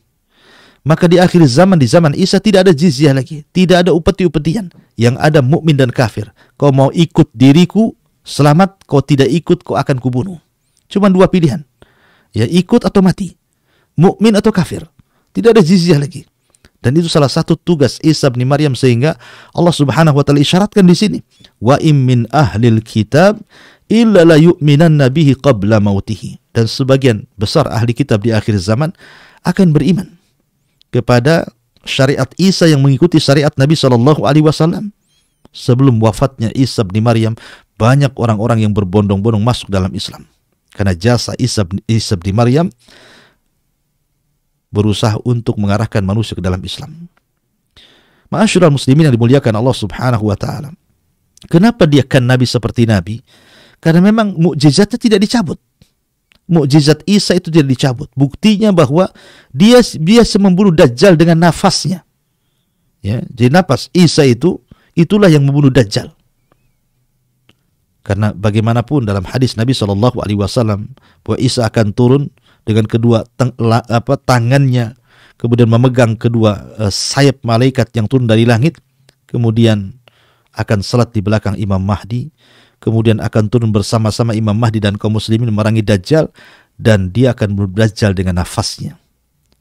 Maka di akhir zaman, di zaman Isa, tidak ada jizyah lagi, tidak ada upeti-upetian. Yang ada mukmin dan kafir. Kau mau ikut diriku, selamat. Kau tidak ikut, kau akan kubunuh. Cuma dua pilihan, ya ikut atau mati, mukmin atau kafir. Tidak ada jizyah lagi. Dan itu salah satu tugas Isa bin Maryam, sehingga Allah Subhanahu wa taala isyaratkan di sini, wa im min ahlil kitab illa la yu'minanna bihi qabla mautihi. Dan sebagian besar ahli kitab di akhir zaman akan beriman kepada syariat Isa yang mengikuti syariat Nabi sallallahu alaihi wasallam. Sebelum wafatnya Isa bin Maryam, banyak orang-orang yang berbondong-bondong masuk dalam Islam karena jasa Isa bin Maryam berusaha untuk mengarahkan manusia ke dalam Islam. Ma'asyiral muslimin yang dimuliakan Allah Subhanahu wa taala. Kenapa dia kan nabi seperti nabi? Karena memang mukjizatnya tidak dicabut. Mukjizat Isa itu tidak dicabut. Buktinya bahwa dia biasa membunuh Dajjal dengan nafasnya. Ya, jadi nafas Isa itulah yang membunuh Dajjal. Karena bagaimanapun dalam hadis Nabi Shallallahu Alaihi Wasallam bahwa Isa akan turun dengan kedua tangannya, kemudian memegang kedua sayap malaikat yang turun dari langit, kemudian akan salat di belakang Imam Mahdi, kemudian akan turun bersama-sama Imam Mahdi dan kaum muslimin memerangi Dajjal, dan dia akan berdajjal dengan nafasnya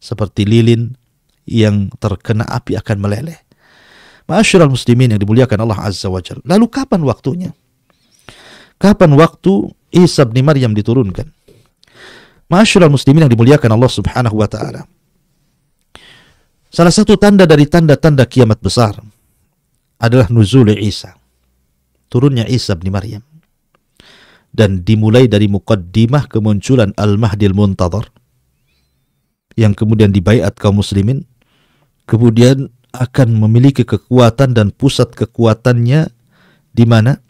seperti lilin yang terkena api akan meleleh. Ma'asyiral muslimin yang dimuliakan Allah Azza wa Jalla. Lalu kapan waktunya? Kapan waktu Isa bin Maryam diturunkan? Ma'asyiral muslimin yang dimuliakan Allah Subhanahu wa taala. Salah satu tanda dari tanda-tanda kiamat besar adalah nuzul Isa, turunnya Isa bin Maryam. Dan dimulai dari muqaddimah kemunculan Al-Mahdil Muntadhar yang kemudian dibaiat kaum muslimin, kemudian akan memiliki kekuatan dan pusat kekuatannya di mana?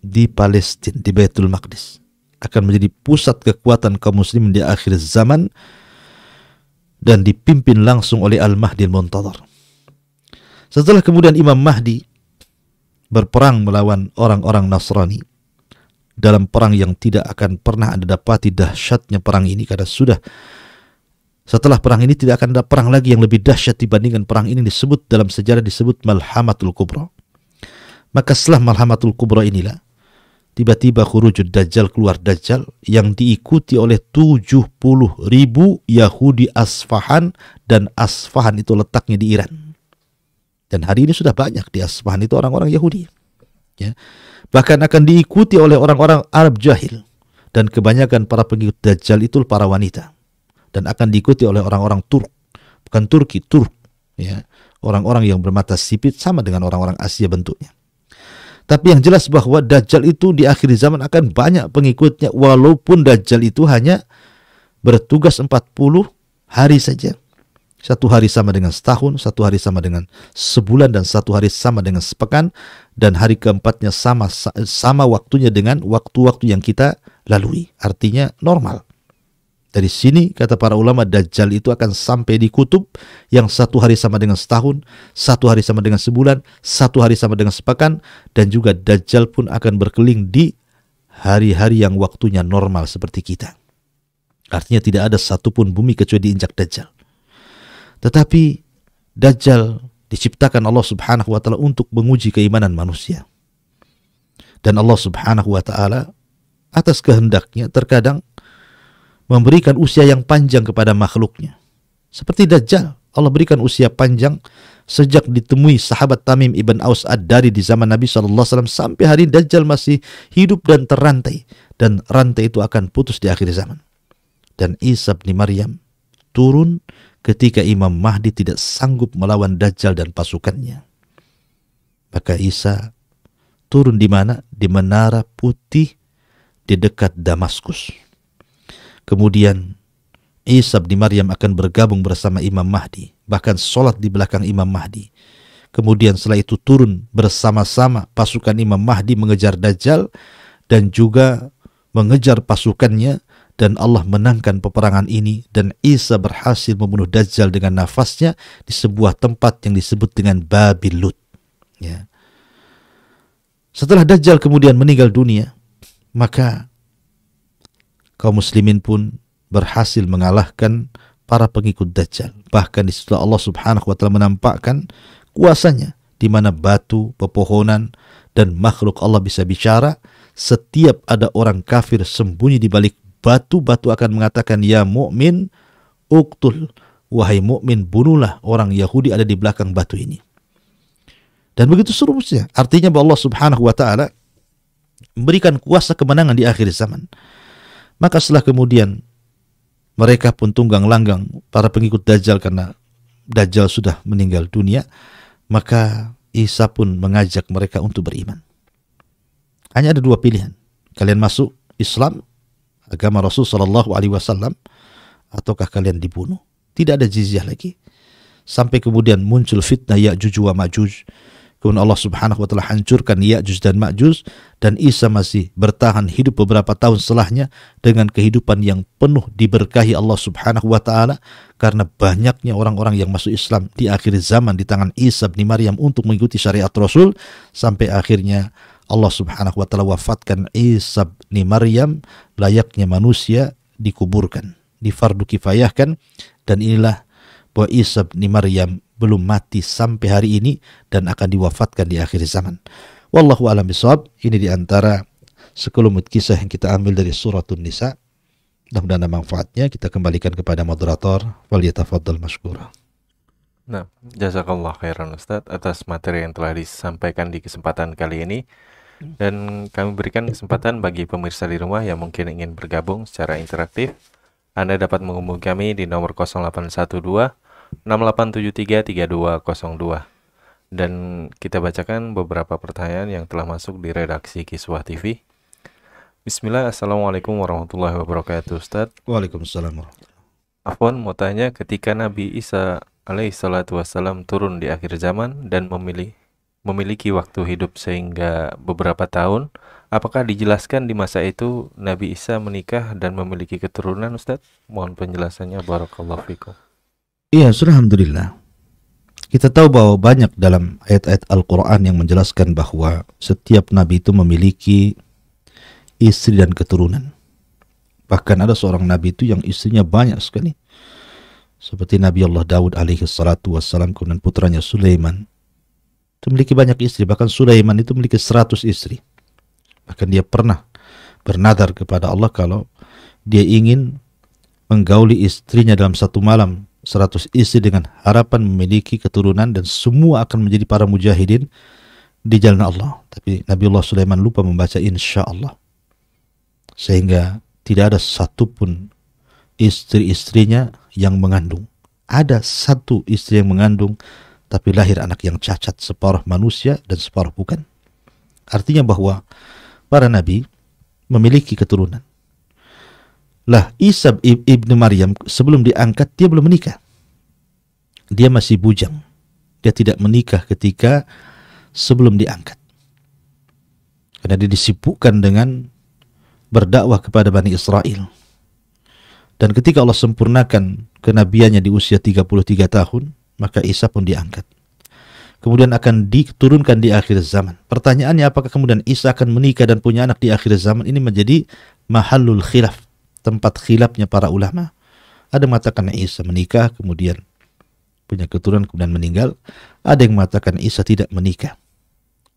Di Palestina, di Baitul Maqdis. Akan menjadi pusat kekuatan kaum muslimin di akhir zaman dan dipimpin langsung oleh Al-Mahdil Muntadhar. Setelah kemudian Imam Mahdi berperang melawan orang-orang Nasrani dalam perang yang tidak akan pernah Anda dapati dahsyatnya perang ini, karena setelah perang ini tidak akan ada perang lagi yang lebih dahsyat dibandingkan perang ini. Disebut dalam sejarah disebut Malhamatul Kubra. Maka setelah Malhamatul Kubra inilah tiba-tiba khurujud Dajjal, keluar Dajjal yang diikuti oleh 70.000 Yahudi Asfahan, dan Asfahan itu letaknya di Iran. Dan hari ini sudah banyak di Asfahan itu orang-orang Yahudi. Ya. Bahkan akan diikuti oleh orang-orang Arab jahil, dan kebanyakan para pengikut Dajjal itu para wanita, dan akan diikuti oleh orang-orang Turk, bukan Turki, Turk, ya, orang-orang yang bermata sipit sama dengan orang-orang Asia bentuknya. Tapi yang jelas bahwa Dajjal itu di akhir zaman akan banyak pengikutnya, walaupun Dajjal itu hanya bertugas 40 hari saja. Satu hari sama dengan setahun, satu hari sama dengan sebulan, dan satu hari sama dengan sepekan, dan hari keempatnya sama waktunya dengan waktu-waktu yang kita lalui. Artinya normal. Dari sini kata para ulama, Dajjal itu akan sampai di kutub yang satu hari sama dengan setahun, satu hari sama dengan sebulan, satu hari sama dengan sepekan, dan juga Dajjal pun akan berkeliling di hari-hari yang waktunya normal seperti kita. Artinya tidak ada satupun bumi kecuali diinjak Dajjal. Tetapi Dajjal diciptakan Allah Subhanahu wa Ta'ala untuk menguji keimanan manusia. Dan Allah Subhanahu wa Ta'ala atas kehendaknya terkadang memberikan usia yang panjang kepada makhluknya. Seperti Dajjal, Allah berikan usia panjang sejak ditemui sahabat Tamim ibn Aus Ad-Dari di zaman Nabi SAW sampai hari Dajjal masih hidup dan terrantai. Dan rantai itu akan putus di akhir zaman. Dan Isa bin Maryam turun ketika Imam Mahdi tidak sanggup melawan Dajjal dan pasukannya. Maka Isa turun di mana? Di Menara Putih di dekat Damaskus. Kemudian Isa bin Maryam akan bergabung bersama Imam Mahdi, bahkan sholat di belakang Imam Mahdi. Kemudian setelah itu turun bersama-sama pasukan Imam Mahdi mengejar Dajjal dan juga mengejar pasukannya, dan Allah menangkan peperangan ini, dan Isa berhasil membunuh Dajjal dengan nafasnya di sebuah tempat yang disebut dengan Babil Lut. Ya. Setelah Dajjal kemudian meninggal dunia, maka kaum muslimin pun berhasil mengalahkan para pengikut Dajjal. Bahkan di situ Allah Subhanahu wa Ta'ala menampakkan kuasanya, di mana batu, pepohonan, dan makhluk Allah bisa bicara. Setiap ada orang kafir sembunyi di balik batu-batu akan mengatakan, ya mukmin uqtul, wahai mukmin bunuhlah orang Yahudi ada di belakang batu ini. Dan begitu seterusnya. Artinya bahwa Allah Subhanahu wa Ta'ala memberikan kuasa kemenangan di akhir zaman. Maka setelah kemudian mereka pun tunggang langgang para pengikut Dajjal karena Dajjal sudah meninggal dunia, maka Isa pun mengajak mereka untuk beriman. Hanya ada dua pilihan. Kalian masuk Islam, agama Rasul sallallahu alaihi wasallam, ataukah kalian dibunuh. Tidak ada jizyah lagi. Sampai kemudian muncul fitnah Ya'juj wa Ma'juj. Kemudian Allah Subhanahu wa Ta'ala hancurkan Ya'juj dan Ma'juj, dan Isa masih bertahan hidup beberapa tahun setelahnya dengan kehidupan yang penuh diberkahi Allah Subhanahu wa Ta'ala, karena banyaknya orang-orang yang masuk Islam di akhir zaman di tangan Isa bin Maryam untuk mengikuti syariat Rasul, sampai akhirnya Allah Subhanahu wa Ta'ala wafatkan Isa bin Maryam layaknya manusia, dikuburkan, difardu kifayahkan. Dan inilah bahwa Isa bin Maryam belum mati sampai hari ini dan akan diwafatkan di akhir zaman. Wallahu a'lam bishawab. Ini di antara sekelumit kisah yang kita ambil dari Suratun Nisa. Mudah-mudahan ada manfaatnya. Kita kembalikan kepada moderator. Waliyatafaddal mashkura.
Nah, jazakallah khairan Ustadz atas materi yang telah disampaikan di kesempatan kali ini. Dan kami berikan kesempatan bagi pemirsa di rumah yang mungkin ingin bergabung secara interaktif. Anda dapat menghubungi kami di nomor 0812 6873 3202. Dan kita bacakan beberapa pertanyaan yang telah masuk di redaksi Kiswah TV. Bismillah, Assalamualaikum warahmatullahi wabarakatuh Ustadz.
Waalaikumsalam.
Afwan, mau tanya, ketika Nabi Isa alaihissalatu wassalam turun di akhir zaman dan memiliki waktu hidup sehingga beberapa tahun, apakah dijelaskan di masa itu Nabi Isa menikah dan memiliki keturunan Ustadz? Mohon penjelasannya, barakallahu fikum.
Iya, alhamdulillah. Kita tahu bahwa banyak dalam ayat-ayat Al-Quran yang menjelaskan bahwa setiap Nabi itu memiliki istri dan keturunan. Bahkan ada seorang Nabi itu yang istrinya banyak sekali. Seperti Nabi Allah Daud alaihi salatu wassalam, kemudian putranya Sulaiman. Itu memiliki banyak istri. Bahkan Sulaiman itu memiliki 100 istri. Bahkan dia pernah bernadar kepada Allah kalau dia ingin menggauli istrinya dalam satu malam 100 istri dengan harapan memiliki keturunan dan semua akan menjadi para mujahidin di jalan Allah. Tapi Nabiullah Sulaiman lupa membaca insya Allah, sehingga tidak ada satupun istri-istrinya yang mengandung. Ada satu istri yang mengandung, tapi lahir anak yang cacat, separuh manusia dan separuh bukan. Artinya bahwa para nabi memiliki keturunan. Lah, Isa ibnu Maryam sebelum diangkat dia belum menikah. Dia masih bujang. Dia tidak menikah ketika sebelum diangkat. Karena dia disibukkan dengan berdakwah kepada Bani Israel. Dan ketika Allah sempurnakan kenabiannya di usia 33 tahun, maka Isa pun diangkat. Kemudian akan diturunkan di akhir zaman. Pertanyaannya, apakah kemudian Isa akan menikah dan punya anak di akhir zaman? Ini menjadi mahallul khilaf, tempat khilafnya para ulama. Ada yang mengatakan Isa menikah, kemudian punya keturunan, kemudian meninggal. Ada yang mengatakan Isa tidak menikah.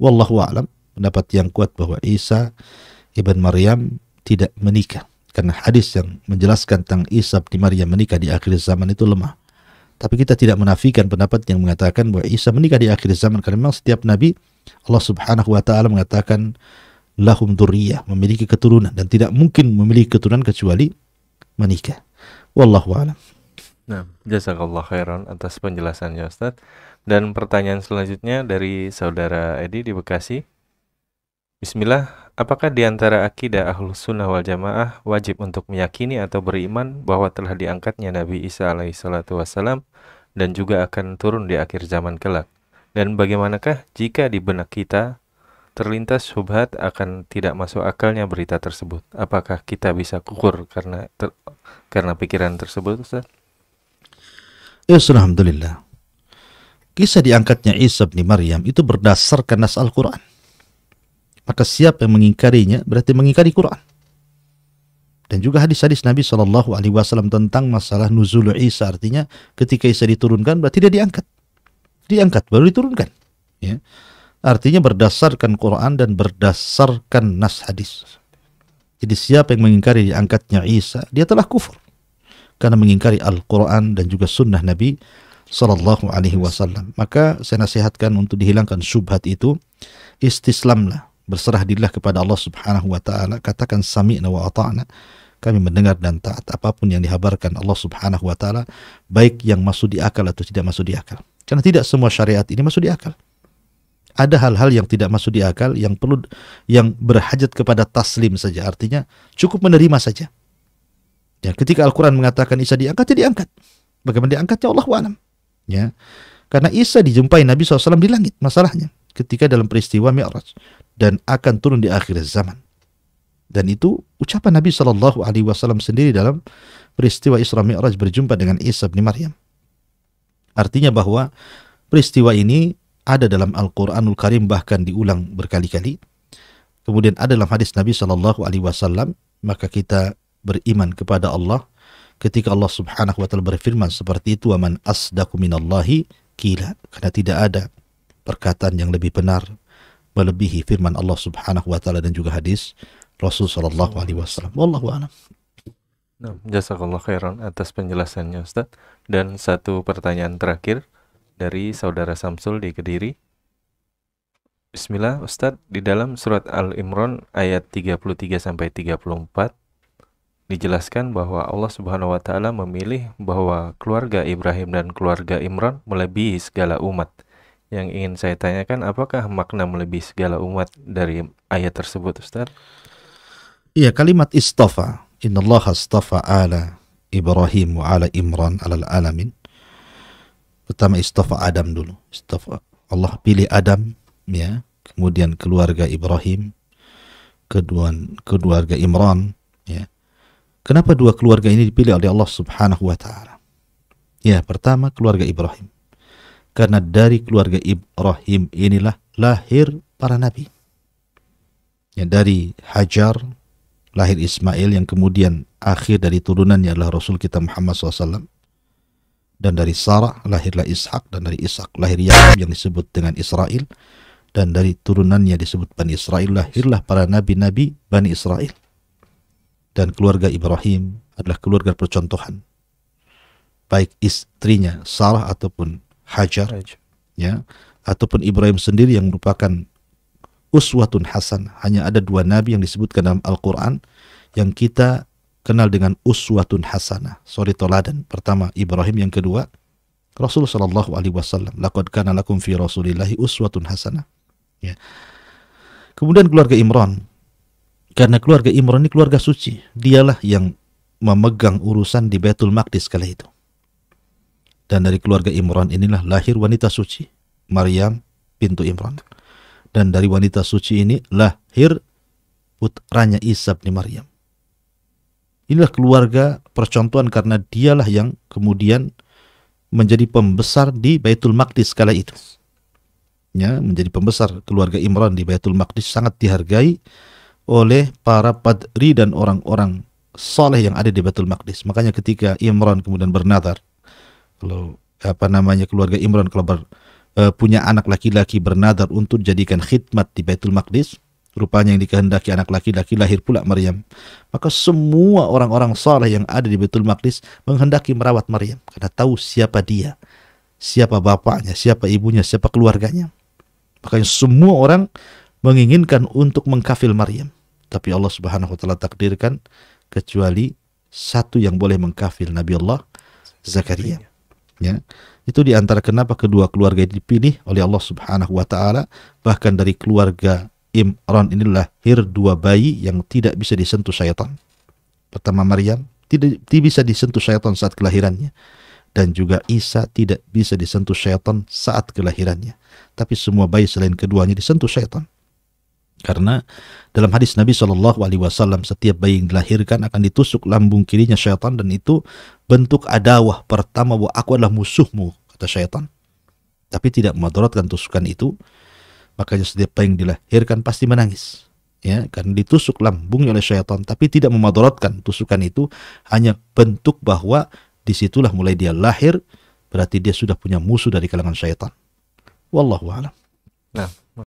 Wallahu a'lam, pendapat yang kuat bahwa Isa ibn Maryam tidak menikah. Karena hadis yang menjelaskan tentang Isa bin Maryam menikah di akhir zaman itu lemah. Tapi kita tidak menafikan pendapat yang mengatakan bahwa Isa menikah di akhir zaman, karena memang setiap nabi Allah Subhanahu wa taala mengatakan lahum dzurriyyah, memiliki keturunan, dan tidak mungkin memiliki keturunan kecuali menikah. Wallahu a'lam.
Nah, jazakallah khairan atas penjelasannya Ustaz. Dan pertanyaan selanjutnya dari saudara Edi di Bekasi. Bismillah, apakah di antara akidah Ahlus Sunnah wal Jamaah wajib untuk meyakini atau beriman bahwa telah diangkatnya Nabi Isa alaihissalatu wassalam dan juga akan turun di akhir zaman kelak? Dan bagaimanakah jika di benak kita terlintas syubhat akan tidak masuk akalnya berita tersebut? Apakah kita bisa kukur karena pikiran tersebut, Ustaz?
Ya, alhamdulillah. Kisah diangkatnya Isa bin Maryam itu berdasarkan nas Al-Quran. Maka siapa yang mengingkarinya berarti mengingkari Quran. Dan juga hadis-hadis Nabi SAW tentang masalah nuzul Isa, artinya ketika Isa diturunkan berarti dia diangkat. Diangkat baru diturunkan. Ya. Artinya berdasarkan Quran dan berdasarkan nas hadis. Jadi siapa yang mengingkari diangkatnya Isa, dia telah kufur. Karena mengingkari Al-Quran dan juga sunnah Nabi SAW. Maka saya nasihatkan untuk dihilangkan syubhat itu, istislamlah. Berserah dirilah kepada Allah Subhanahu wa taala, katakan sami'na wa ata'na, kami mendengar dan taat apapun yang dihabarkan Allah Subhanahu wa taala, baik yang masuk di akal atau tidak masuk di akal. Karena tidak semua syariat ini masuk di akal. Ada hal-hal yang tidak masuk di akal, yang perlu, yang berhajat kepada taslim saja, artinya cukup menerima saja. Ya, ketika Al-Quran mengatakan Isa diangkat, ya diangkat. Bagaimana diangkatnya Allahu a'lam. Ya. Karena Isa dijumpai Nabi SAW di langit, masalahnya ketika dalam peristiwa Mi'raj, dan akan turun di akhir zaman. Dan itu ucapan Nabi SAW sendiri dalam peristiwa Isra Mi'raj berjumpa dengan Isa bin Maryam. Artinya bahwa peristiwa ini ada dalam Al-Quranul Karim, bahkan diulang berkali-kali. Kemudian ada dalam hadis Nabi SAW, maka kita beriman kepada Allah ketika Allah Subhanahu wa taala berfirman seperti itu, wa man asdaqu minallahi qila, karena tidak ada perkataan yang lebih benar melebihi firman Allah Subhanahu wa taala dan juga hadis Rasul sallallahu alaihi wasallam. Wallahu a'lam.
Nah, jazakallah khairan atas penjelasannya Ustaz. Dan satu pertanyaan terakhir dari saudara Samsul di Kediri. Bismillah Ustaz, di dalam surat Al-Imran ayat 33 sampai 34 dijelaskan bahwa Allah Subhanahu wa taala memilih bahwa keluarga Ibrahim dan keluarga Imran melebihi segala umat. Yang ingin saya tanyakan, apakah makna melebihi segala umat dari ayat tersebut, Ustaz?
Iya, kalimat istafa, innallaha astafa ala Ibrahim wa ala Imran alal alamin. Pertama istafa Adam dulu. Istafa, Allah pilih Adam, ya, kemudian keluarga Ibrahim, kedua keluarga Imran, ya. Kenapa dua keluarga ini dipilih oleh Allah Subhanahu wa taala? Ya, pertama keluarga Ibrahim. Karena dari keluarga Ibrahim inilah lahir para nabi. Ya, dari Hajar lahir Ismail, yang kemudian akhir dari turunannya adalah Rasul kita Muhammad SAW. Dan dari Sarah lahirlah Ishak, dan dari Ishak lahir Yakub yang disebut dengan Israel. dan dari turunannya disebut Bani Israel, lahirlah para nabi-nabi Bani Israel. Dan keluarga Ibrahim adalah keluarga percontohan, baik istrinya Sarah ataupun Hajar, ya, ataupun Ibrahim sendiri yang merupakan uswatun hasan. Hanya ada dua nabi yang disebutkan dalam Al-Quran yang kita kenal dengan uswatun hasanah, toladan. Pertama Ibrahim, yang kedua Rasul sallallahu alaihi wasallam. Laqad kana lakum fi Rasulillahi uswatun hasanah. Ya. Kemudian keluarga Imran. Karena keluarga Imran ini keluarga suci, dialah yang memegang urusan di Baitul Maqdis kala itu. Dan dari keluarga Imran inilah lahir wanita suci, Maryam bintu Imran. Dan dari wanita suci ini lahir putranya Isa bin Maryam. Inilah keluarga percontohan karena dialah yang kemudian menjadi pembesar di Baitul Maqdis kala itu. Ya, menjadi pembesar keluarga Imran di Baitul Maqdis, sangat dihargai oleh para padri dan orang-orang saleh yang ada di Baitul Maqdis. Makanya ketika Imran kemudian bernazar, kalau keluarga Imran kalau punya anak laki-laki bernazar untuk jadikan khidmat di Baitul Maqdis, rupanya yang dikehendaki anak laki-laki, lahir pula Maryam. Maka semua orang-orang saleh yang ada di Baitul Maqdis menghendaki merawat Maryam karena tahu siapa dia, siapa bapaknya, siapa ibunya, siapa keluarganya. Makanya semua orang menginginkan untuk mengkafil Maryam. Tapi Allah Subhanahu wa taala takdirkan kecuali satu yang boleh mengkafil, Nabi Allah Zakaria. Ya. Itu di antara kenapa kedua keluarga ini dipilih oleh Allah Subhanahu wa taala. Bahkan dari keluarga Imran ini lahir dua bayi yang tidak bisa disentuh syaitan. Pertama Maryam tidak bisa disentuh syaitan saat kelahirannya, dan juga Isa tidak bisa disentuh syaitan saat kelahirannya. Tapi semua bayi selain keduanya disentuh syaitan. Karena dalam hadis Nabi SAW, setiap bayi yang dilahirkan akan ditusuk lambung kirinya syaitan, dan itu bentuk adawah pertama bahwa aku adalah musuhmu, kata syaitan. Tapi tidak memudaratkan tusukan itu. Makanya setiap bayi yang dilahirkan pasti menangis, ya, karena ditusuk lambungnya oleh syaitan. Tapi tidak memudaratkan tusukan itu, hanya bentuk bahwa disitulah mulai dia lahir, berarti dia sudah punya musuh dari kalangan syaitan. Wallahu a'lam.
Nah,